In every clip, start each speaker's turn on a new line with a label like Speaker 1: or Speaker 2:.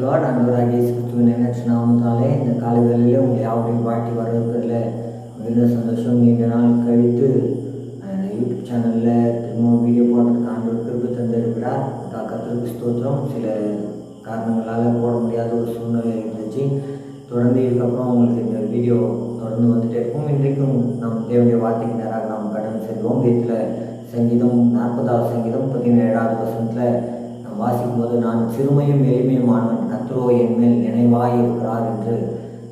Speaker 1: Lord. ஆண்டவராகிய இயேசு கிறிஸ்துவின் எண்ணற்ற நாமத்தாலே இந்த காலை வேளையிலே உங்களை யாவரையும் வாழ்த்தி வரவேற்பதில் மிகுந்த சந்தோஷம். நீண்ட நாள் கழித்து யூடியூப் சேனலில் திரும்ப வீடியோ போடுறதுக்கு ஆண்டவர் கிருபை தந்திருக்கிறார். கர்த்தருக்கு ஸ்தோத்திரம். சில காரணங்களால் போட முடியாத ஒரு சூழ்நிலை இருந்துச்சு. தொடர்ந்து இதுக்கப்புறம் உங்களுக்கு இந்த வீடியோ தொடர்ந்து வந்துட்டே இருக்கும். இன்றைக்கும் நாம் தேவனுடைய வார்த்தைக்கு நேராக நாம் கடந்து செல்வோம். வீட்டில் சங்கீதம் 40வது சங்கீதம் 17வது வசனத்தில் வாசிக்கும் போது, நான் சிறுமையும் எளிமையுமானவன், கர்த்தரோ என் மேல் நினைவாய் இருக்கிறார் என்று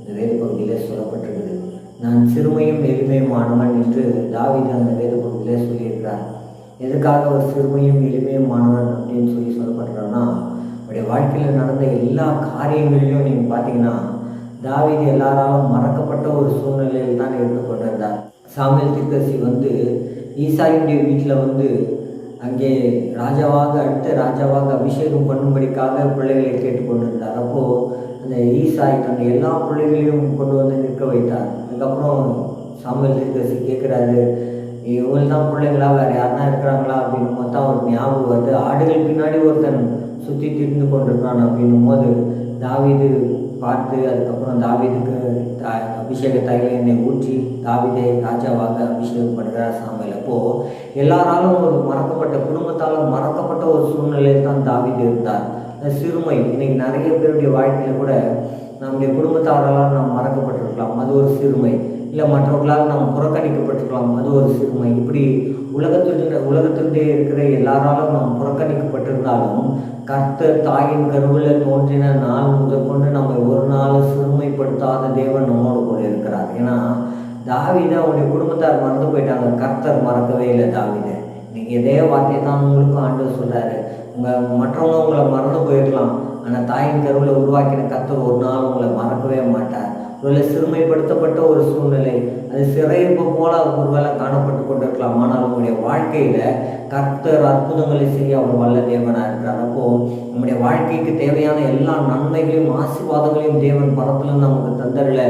Speaker 1: இந்த வேத பகுதியிலே சொல்லப்பட்டிருக்குது. நான் சிறுமையும் எளிமையுமானவன் என்று தாவீது அந்த வேத பகுதியிலே சொல்லியிருக்கிறார். எதுக்காக ஒரு சிறுமையும் எளிமையுமானவன் அப்படின்னு சொல்லப்பட்டிருக்காருன்னா, அவருடைய வாழ்க்கையில் நடந்த எல்லா காரியங்களிலும் நீங்கள் பார்த்தீங்கன்னா தாவீது எல்லாராலும் மறக்கப்பட்ட ஒரு சூழ்நிலையில் தான் இருந்து கொண்டிருந்தார். சாமுவேல் தீர்க்கதரிசி ஈசாயினுடைய வீட்டில் அங்கே அடுத்த ராஜாவாக அபிஷேகம் பண்ணும்படிக்காக பிள்ளைகளை கேட்டுக்கொண்டிருந்தார். அப்போது அந்த ஈசாய் தன்னை எல்லா பிள்ளைகளையும் கொண்டு வந்து நிற்க வைத்தார். அதுக்கப்புறம் சாமுவேல் தீர்க்கதரிசி கேட்குறாரு, இவங்க தான் பிள்ளைங்களா, வேறு யாருன்னா இருக்கிறாங்களா அப்படின்னு பார்த்தா ஒரு ஞாபகம் வருது. ஆடுகள் பின்னாடி ஒருத்தன் சுற்றி திரிந்து கொண்டிருக்கான் அப்படின்னும் போது தாவீது பார்த்து, அதுக்கப்புறம் தாவீதுக்கு அபிஷேக தைலத்தை ஊற்றி தாவீதை ராஜாவாக அபிஷேகம் பண்ணுறார் சாமுவேல். அப்போது எல்லாராலும் ஒரு மறக்கப்பட்ட, குடும்பத்தாலும் மறக்கப்பட்ட ஒரு சூழ்நிலையில் தான் தாவீது இருந்தார். சிறுமை இன்னைக்கு நிறைய பேருடைய வாழ்க்கையில் கூட நம்முடைய குடும்பத்தாரால் நாம் மறக்கப்பட்டிருக்கலாம், அது ஒரு சிறுமை. இல்லை மற்றவர்களால் நாம் புறக்கணிக்கப்பட்டிருக்கலாம், அது ஒரு சிறுமை. இப்படி உலகத்திலே இருக்கிற எல்லாராலும் நாம் புறக்கணிக்கப்பட்டிருந்தாலும் கர்த்தர் தாயின் கருவில் தோன்றின நாள் முதற்கொண்டு நம்ம ஒரு நாள் சிறுமைப்படுத்தாத தேவன் நம்மோடு கூட இருக்கிறார். ஏன்னா தாவீதை அவனுடைய குடும்பத்தார் மறந்து போயிட்டாங்க, கர்த்தர் மறக்கவே இல்லை தாவீதை. இன்னைக்கு இதே வார்த்தையை தான் உங்களுக்கும் ஆண்டவர் சொல்கிறாரு. மற்றவங்க உங்களை மறந்து போயிருக்கலாம், ஆனால் தாயின் கருவில் உருவாக்கின கர்த்தர் ஒரு நாள் உங்களை மறக்கவே மாட்டார். ஒருவேளை சிறுமைப்படுத்தப்பட்ட ஒரு சூழ்நிலை, அது சிறையிருப்பு போல ஒருவேளை காணப்பட்டு கொண்டிருக்கலாம், ஆனால் உங்களுடைய வாழ்க்கையில் கர்த்தர் அற்புதங்களை செய்ய அவர் வல்ல தேவனாக இருக்கிறார். அப்போது நம்முடைய வாழ்க்கைக்கு தேவையான எல்லா நன்மைகளையும் ஆசீர்வாதங்களையும் தேவன் பரத்திலும் நமக்கு தந்தரில்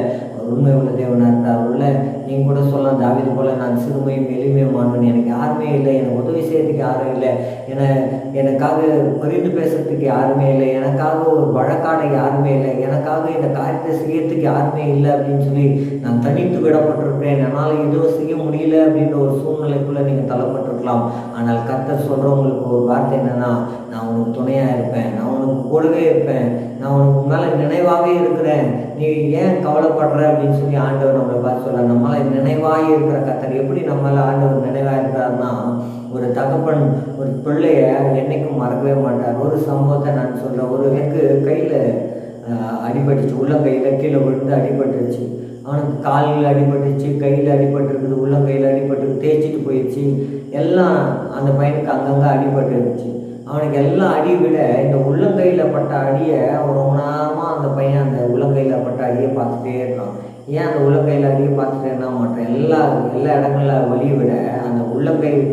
Speaker 1: உண்மை உள்ள தேவனாக இருக்கிறார். உள்ள நீங்கள் கூட சொல்லலாம், தாவீது போல நான் சிறுமையும் எளிமையுமானவன், எனக்கு யாருமே இல்லை, எனக்கு உதவி செய்யறதுக்கு யாரும் இல்லை, எனக்காக பரிந்து பேசுறதுக்கு யாருமே இல்லை, எனக்காக ஒரு வழக்காட யாருமே இல்லை, எனக்காக இந்த காரியத்தை செய்யறதுக்கு யாருமே இல்லை அப்படின்னு சொல்லி நான் தனித்து விடப்பட்டிருக்கிறேன், என்னால் எதுவும் செய்ய முடியல அப்படின்ற ஒரு சூழ்நிலைக்குள்ளே நீங்கள் தள்ளப்பட்டிருக்கலாம். ஆனால் கர்த்தர் சொல்கிறவங்களுக்கு ஒரு வார்த்தை என்னன்னா, நான் உனக்கு துணையாக இருப்பேன், நான் உனக்கு கூடவே இருப்பேன், நான் உனக்கு மேலே நினைவாகவே இருக்கிறேன், நீ ஏன் கவலைப்படுற அப்படின்னு சொல்லி ஆண்டவர் நம்மளை பார்த்து சொல்கிறார். நம்மளால நினைவாக இருக்கிற கர்த்தர் எப்படி நம்மளால ஆண்டவர் நினைவாக இருக்கிறாருன்னா, ஒரு தகப்பன் ஒரு பிள்ளைய என்னைக்கும் மறக்கவே மாட்டார். ஒரு சம்பவத்தை நான் சொல்கிறேன். ஒரு எனக்கு கையில் அடிபட்டுச்சு, உள்ளங்கையில் கீழே விழுந்து அடிபட்டுருச்சு. அவனுக்கு காலில் அடிபட்டுச்சு, கையில் அடிபட்டுருக்குது, உள்ளங்கையில் அடிபட்டு தேய்ச்சிட்டு போயிடுச்சு. எல்லாம் அந்த பையனுக்கு அங்கங்கே அடிபட்டுருச்சு. அவனுக்கு எல்லா அடியை விட இந்த உள்ளங்கையில் பட்ட அடியை அவன் ரொம்ப நேரமாக அந்த பையன் அந்த உள்ளங்கையில் பட்ட அடியை பார்த்துட்டே இருக்கான். ஏன் அந்த உள்ளங்கையில் அடியை பார்த்துட்டே இருந்தால் மாட்டேன், எல்லா இடங்களில் வலியை விட அந்த உள்ளங்கையில்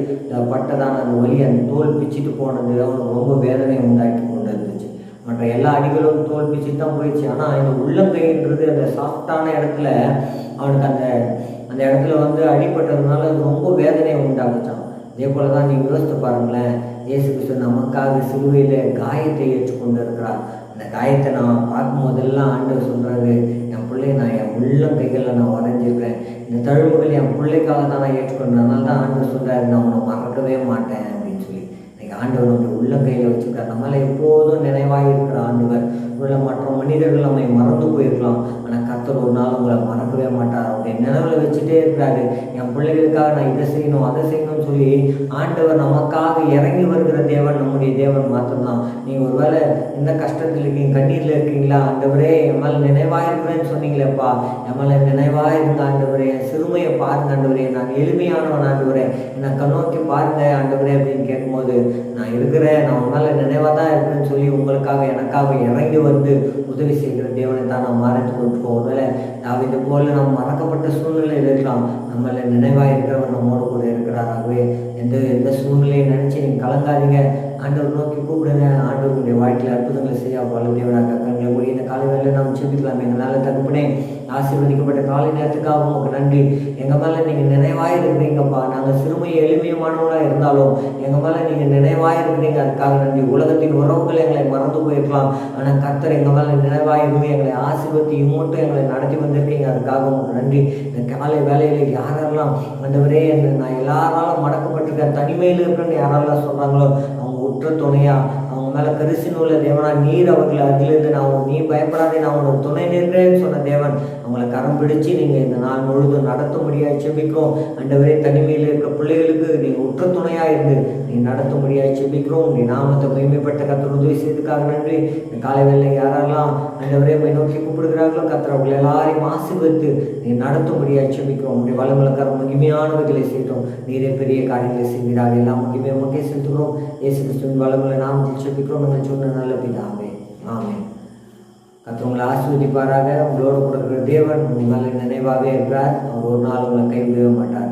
Speaker 1: பட்டதான அந்த வலி, அந்த தோல் பிச்சுட்டு போனது அவனுக்கு ரொம்ப வேதனை உண்டாக்கி கொண்டு இருந்துச்சு. மற்ற எல்லா அடிகளும் தோல் பிச்சுட்டு தான் போயிடுச்சு. ஆனால் இந்த உள்ளங்கைன்றது அந்த சாஃப்டான இடத்துல அவனுக்கு அந்த இடத்துல அடிபட்டதுனால அது ரொம்ப வேதனையை உண்டாக்குச்சான். இதே போல தான் நீங்கள் யோசித்து பாருங்களேன், இயேசு கிறிஸ்து நமக்காக சிலுவையில் காயத்தை ஏற்றுக்கொண்டு இருக்கிறார். அந்த காயத்தை நான் பார்க்கும் போதெல்லாம் ஆண்டவர் சொல்கிறாரு, என் பிள்ளையை நான் என் உள்ளங்கைகளில் நான் வரைஞ்சிருக்கிறேன், இந்த தழும்புகள் என் பிள்ளைக்காக தான் நான் ஏற்றுக்கொண்டேன். அதனால தான் ஆண்டவர் சொல்கிறாரு, நான் உன்னை மறக்கவே மாட்டேன் அப்படின்னு சொல்லி. இன்னைக்கு ஆண்டவர் நம்முடைய உள்ளங்கையில் வச்சுருக்கார். நம்மளால் எப்போதும் நினைவாக இருக்கிற ஆண்டவர். உள்ள மற்ற மனிதர்கள் நம்மை மறந்து போயிருக்கலாம், ஆனால் கர்த்தர் ஒரு நாள் உங்களை மறக்கவே மாட்டார். அவருடைய நினைவில் வச்சுட்டே இருக்கிறாரு. என் பிள்ளைகளுக்காக நான் இதை செய்யணும் அதை செய்யணும்னு சொல்லி ஆண்டவர் நமக்காக இறங்கி வருகிற தேவன் நம்முடைய தேவன் மாத்திரம்தான். நீங்கள் ஒருவேளை எந்த கஷ்டத்தில் இருக்கீங்க, கண்ணீரில் இருக்கீங்களா, ஆண்டவரே என் மேலே நினைவாக இருக்கிறேன்னு சொன்னீங்களேப்பா, என் மேலே நினைவாக இருங்க ஆண்டவரே, என் சிறுமையை பாருங்க ஆண்டவரே, நான் எளிமையானவன் ஆண்டவரே, என்னை கண்ணோக்கி பாருங்க ஆண்டவரே அப்படின்னு கேட்கும்போது, நான் இருக்கிறேன், நான் உன் மேலே நினைவாக தான் இருக்கிறேன்னு சொல்லி உங்களுக்காக எனக்காக இறங்கி உதவி செய்கிற தேவனை தான் நாம் மறைத்து கொண்டிருக்கோம். ஒருவேளை தாவீது போல நாம் மறக்கப்பட்ட சூழ்நிலையில் இருக்கலாம், நம்மள நினைவாக இருக்கிறவர் நம்மோடு கூட இருக்கிறார். ஆகவே எந்த சூழ்நிலையை நினச்சி நீங்கள் கலங்காதீங்க, ஆண்டவர் நோக்கி கூப்பிடுங்க. ஆண்டவருடைய வாழ்க்கையில் அற்புதங்களை செய்ய வல்ல தேவனாக கண்களை மூடி இந்த காலை வேளையில் நாம் செபிக்கலாம். எங்களால் தகப்பனே, ஆசீர்வதிக்கப்பட்ட காலை நேரத்துக்காக உங்களுக்கு நன்றி. எங்கள் மேலே நீங்கள் நினைவாக இருக்கிறீங்கப்பா. நாங்கள் சிறுமையை எளிமையும் முக்கியமானவங்களாக இருந்தாலும் எங்கள் மேலே நீங்கள் நினைவாக இருக்கிறீங்க, அதுக்காக நன்றி. உலகத்தின் உறவுகள் எங்களை மறந்து போயிருக்கலாம், ஆனால் கர்த்தர் எங்கள் மேலே நினைவாக இருந்து எங்களை ஆசீர்வதித்து இம்மட்டும் எங்களை நடத்தி வந்திருக்கீங்க, அதுக்காக உங்களுக்கு நன்றி. இந்த காலை வேலையில் யாரெல்லாம் ஆண்டவரே நான் எல்லாராலும் மடக்கப்பட்டிருக்கேன், தனிமையில் இருக்கிறேன்னு யாரெல்லாம் சொல்கிறாங்களோ அவங்க உற்ற துணையா, அவங்க மேலே கரிசனை உள்ள தேவனா நீர் அவர்களை அதிலிருந்து நீ பயப்படாதே, நான் உனக்கு துணை நிற்கிறேன்னு சொன்ன தேவன் அவங்களை கரம் பிடிச்சு நீங்கள் இந்த நாள் முழுதும் நடத்த முடியாது செபிக்கிறோம். ஆண்டவரே தனிமையில் இருக்கிற பிள்ளைகளுக்கு நீங்கள் உற்ற துணையாக இருந்து நீ நடத்த முடியாது செபிக்கிறோம். நீ நாமத்தை மகிமைப்பட்ட கர்த்தர் உதவி செய்ததுக்காக நன்றி. இந்த காலை வேளையில் யாரெல்லாம் ஆண்டவரே நோக்கி கூப்பிடுகிறார்களோ கர்த்தர் அவங்களை எல்லாரையும் ஆசீர்வதித்து நீ நடத்த முடியாது செபிக்கிறோம். உங்களுடைய வளமுலக்கார மகிமையானவர்களை செய்தோம். நீரே பெரிய காரியங்களை செய்கிறார்கள், எல்லாம் மகிமையை மக்கே செலுத்துகிறோம். இயேசு கிறிஸ்துவின் வளமுறை நாமத்தில் செபிக்கிறோம். நாங்கள் சொன்ன நல்ல பிதாவே, ஆமென். கர்த்தர் உங்களை ஆசீர்வதிப்பாராக. உங்களோடு கொடுக்கிற தேவன் உங்கள் மேலே நினைவாகவே இருக்கிறார். அவர் ஒரு நாள் உங்களை கைவிடவே மாட்டார்.